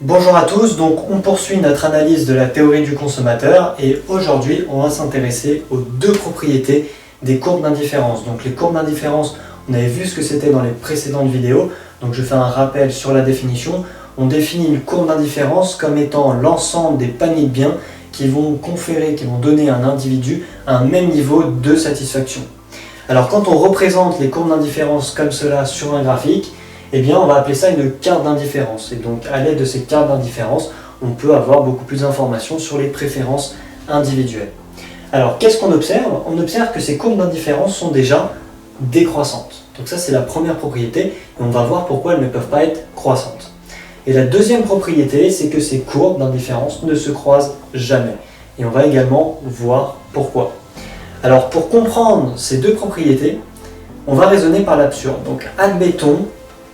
Bonjour à tous, donc on poursuit notre analyse de la théorie du consommateur et aujourd'hui on va s'intéresser aux deux propriétés des courbes d'indifférence. Donc les courbes d'indifférence, on avait vu ce que c'était dans les précédentes vidéos, donc je fais un rappel sur la définition. On définit une courbe d'indifférence comme étant l'ensemble des paniers de biens qui vont donner à un individu un même niveau de satisfaction. Alors quand on représente les courbes d'indifférence comme cela sur un graphique, eh bien on va appeler ça une carte d'indifférence. Et donc à l'aide de ces cartes d'indifférence, on peut avoir beaucoup plus d'informations sur les préférences individuelles. Alors qu'est-ce qu'on observe? On observe que ces courbes d'indifférence sont déjà décroissantes. Donc ça c'est la première propriété et on va voir pourquoi elles ne peuvent pas être croissantes. Et la deuxième propriété, c'est que ces courbes d'indifférence ne se croisent jamais. Et on va également voir pourquoi. Alors pour comprendre ces deux propriétés, on va raisonner par l'absurde. Donc admettons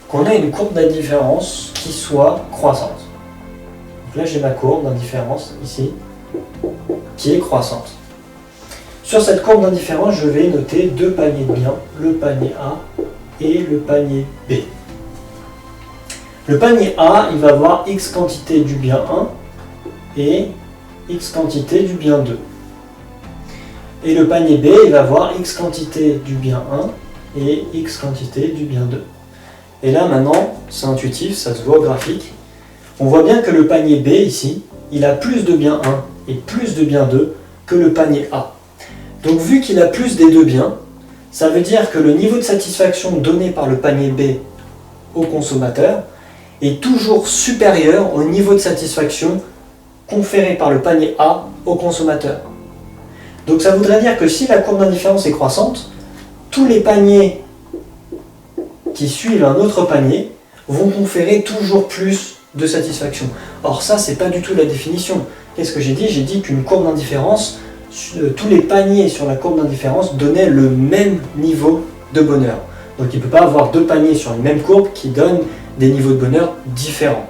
qu'on a une courbe d'indifférence qui soit croissante. Donc là j'ai ma courbe d'indifférence ici, qui est croissante. Sur cette courbe d'indifférence, je vais noter deux paniers de biens, le panier A et le panier B. Le panier A, il va avoir X quantité du bien 1 et X quantité du bien 2. Et le panier B, il va avoir X quantité du bien 1 et X quantité du bien 2. Et là maintenant, c'est intuitif, ça se voit au graphique. On voit bien que le panier B ici, il a plus de bien 1 et plus de bien 2 que le panier A. Donc vu qu'il a plus des deux biens, ça veut dire que le niveau de satisfaction donné par le panier B au consommateur est toujours supérieur au niveau de satisfaction conféré par le panier A au consommateur. Donc ça voudrait dire que si la courbe d'indifférence est croissante, tous les paniers qui suivent un autre panier vont conférer toujours plus de satisfaction. Or ça, c'est pas du tout la définition. Qu'est-ce que j'ai dit? J'ai dit qu'une courbe d'indifférence, tous les paniers sur la courbe d'indifférence donnaient le même niveau de bonheur. Donc il ne peut pas avoir deux paniers sur une même courbe qui donnent des niveaux de bonheur différents.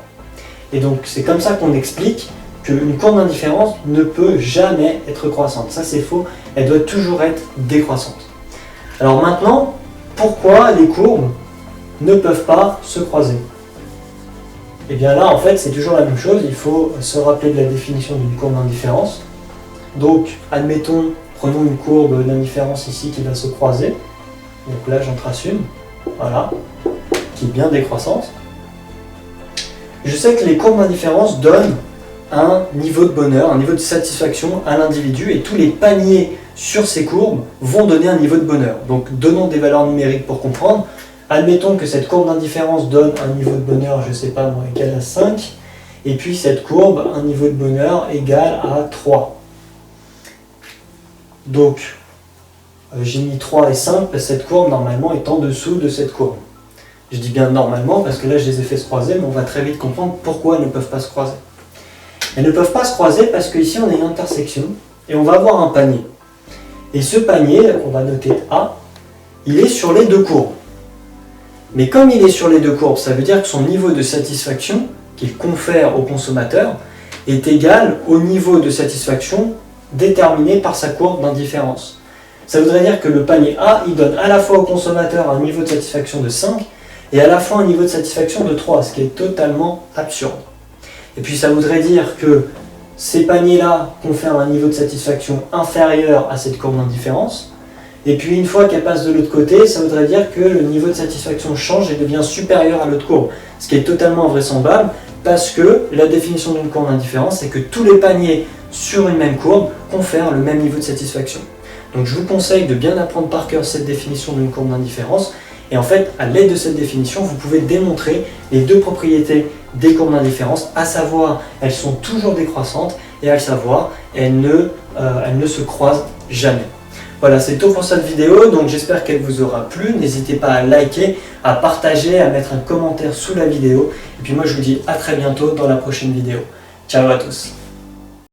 Et donc c'est comme ça qu'on explique qu'une courbe d'indifférence ne peut jamais être croissante. Ça c'est faux, elle doit toujours être décroissante. Alors maintenant, pourquoi les courbes ne peuvent pas se croiser? Et bien là en fait c'est toujours la même chose, il faut se rappeler de la définition d'une courbe d'indifférence. Donc admettons, prenons une courbe d'indifférence ici qui va se croiser. Donc là j'en trace une, voilà, qui est bien décroissante. Je sais que les courbes d'indifférence donnent un niveau de bonheur, un niveau de satisfaction à l'individu et tous les paniers sur ces courbes vont donner un niveau de bonheur. Donc donnons des valeurs numériques pour comprendre. Admettons que cette courbe d'indifférence donne un niveau de bonheur, je ne sais pas moi, égal à 5 et puis cette courbe, un niveau de bonheur égal à 3. Donc j'ai mis 3 et 5 parce que cette courbe normalement est en dessous de cette courbe. Je dis bien normalement parce que là je les ai fait se croiser, mais on va très vite comprendre pourquoi elles ne peuvent pas se croiser. Elles ne peuvent pas se croiser parce qu'ici on a une intersection et on va avoir un panier. Et ce panier, on va noter A, il est sur les deux courbes. Mais comme il est sur les deux courbes, ça veut dire que son niveau de satisfaction qu'il confère au consommateur est égal au niveau de satisfaction déterminé par sa courbe d'indifférence. Ça voudrait dire que le panier A, il donne à la fois au consommateur un niveau de satisfaction de 5 et à la fois un niveau de satisfaction de 3, ce qui est totalement absurde. Et puis ça voudrait dire que ces paniers-là confèrent un niveau de satisfaction inférieur à cette courbe d'indifférence. Et puis une fois qu'elle passe de l'autre côté, ça voudrait dire que le niveau de satisfaction change et devient supérieur à l'autre courbe. Ce qui est totalement invraisemblable parce que la définition d'une courbe d'indifférence, c'est que tous les paniers sur une même courbe confèrent le même niveau de satisfaction. Donc je vous conseille de bien apprendre par cœur cette définition d'une courbe d'indifférence. Et en fait, à l'aide de cette définition, vous pouvez démontrer les deux propriétés des courbes d'indifférence, à savoir, elles sont toujours décroissantes et à savoir, elles ne se croisent jamais. Voilà, c'est tout pour cette vidéo, donc j'espère qu'elle vous aura plu. N'hésitez pas à liker, à partager, à mettre un commentaire sous la vidéo. Et puis moi, je vous dis à très bientôt dans la prochaine vidéo. Ciao à tous!